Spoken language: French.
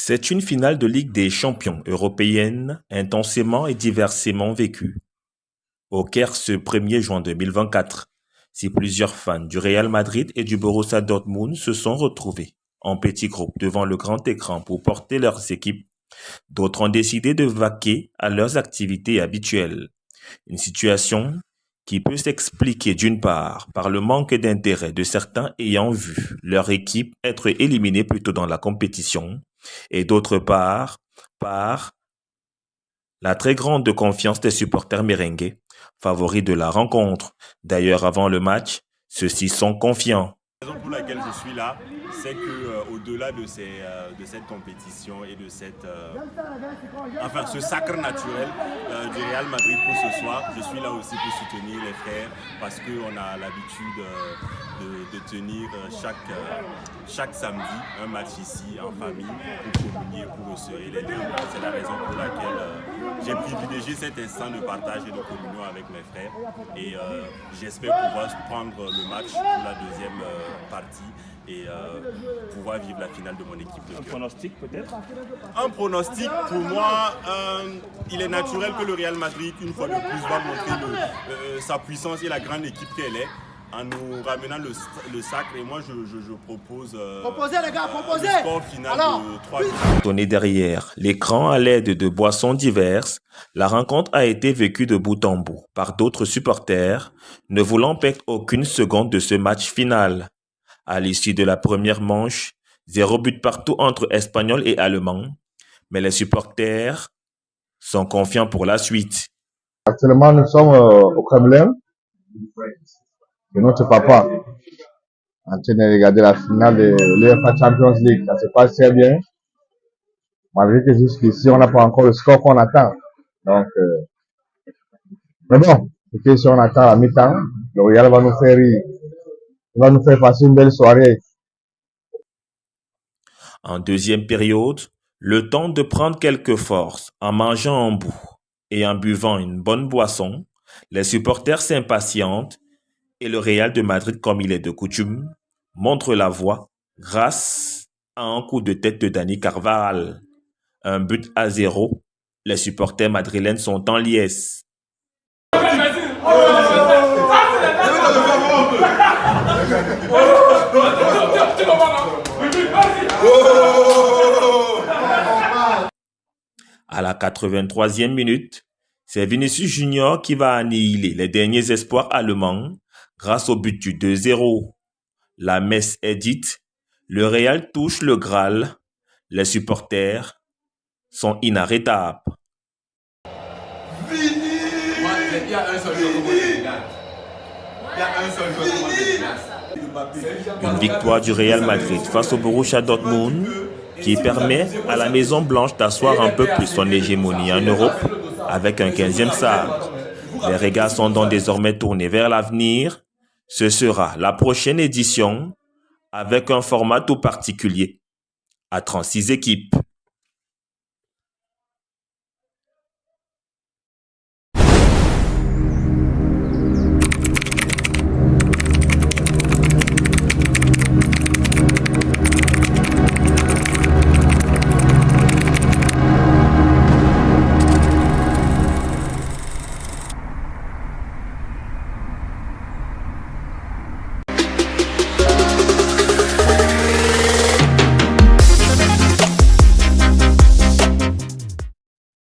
C'est une finale de Ligue des champions européenne intensément et diversement vécue. Au Caire ce 1er juin 2024, si plusieurs fans du Real Madrid et du Borussia Dortmund se sont retrouvés en petits groupes devant le grand écran pour porter leurs équipes, d'autres ont décidé de vaquer à leurs activités habituelles. Une situation qui peut s'expliquer d'une part par le manque d'intérêt de certains ayant vu leur équipe être éliminée plus tôt dans la compétition, et d'autre part par la très grande confiance des supporters merengues, favoris de la rencontre. D'ailleurs, avant le match, ceux-ci sont confiants. La raison pour laquelle je suis là, c'est que au-delà de cette compétition et de ce sacre naturel du Real Madrid pour ce soir, je suis là aussi pour soutenir les frères parce qu'on a l'habitude de tenir chaque samedi un match ici en famille pour communier, pour resserrer les liens. C'est la raison pour laquelle j'ai privilégié cet instant de partage et de communion avec mes frères et j'espère pouvoir prendre le match pour la deuxième partie et pouvoir vivre la finale de mon équipe de cœur. Un pronostic peut-être? Un pronostic, pour moi, il est naturel que le Real Madrid, une fois de plus, va montrer sa puissance et la grande équipe qu'elle est en nous ramenant le sacre. Et moi, je propose proposez, les gars, proposez. Le score final de 3 buts. Tourné derrière l'écran à l'aide de boissons diverses, la rencontre a été vécue de bout en bout par d'autres supporters, ne voulant perdre aucune seconde de ce match final. À l'issue de la première manche, 0 but partout entre Espagnols et Allemands, mais les supporters sont confiants pour la suite. Actuellement, nous sommes au Kremlin, et notre papa, en train de regarder la finale de l'UEFA Champions League. Ça se passe très bien, malgré que jusqu'ici, on n'a pas encore le score qu'on attend. Donc, mais bon, si on attend à mi-temps, le Real va nous faire rire. Il va nous faire passer une belle soirée. En deuxième période, le temps de prendre quelques forces en mangeant un bout et en buvant une bonne boisson, les supporters s'impatientent et le Real de Madrid, comme il est de coutume, montre la voie grâce à un coup de tête de Dani Carvajal. 1-0, les supporters madrilènes sont en liesse. À la 83e minute, c'est Vinicius Junior qui va annihiler les derniers espoirs allemands grâce au but du 2-0. La messe est dite, le Real touche le Graal, les supporters sont inarrêtables. Il y a un seul joueur. Une victoire du Real Madrid face au Borussia Dortmund qui permet à la Maison Blanche d'asseoir un peu plus son hégémonie en Europe avec un 15e sacre. Les regards sont donc désormais tournés vers l'avenir. Ce sera la prochaine édition avec un format tout particulier à 36 équipes.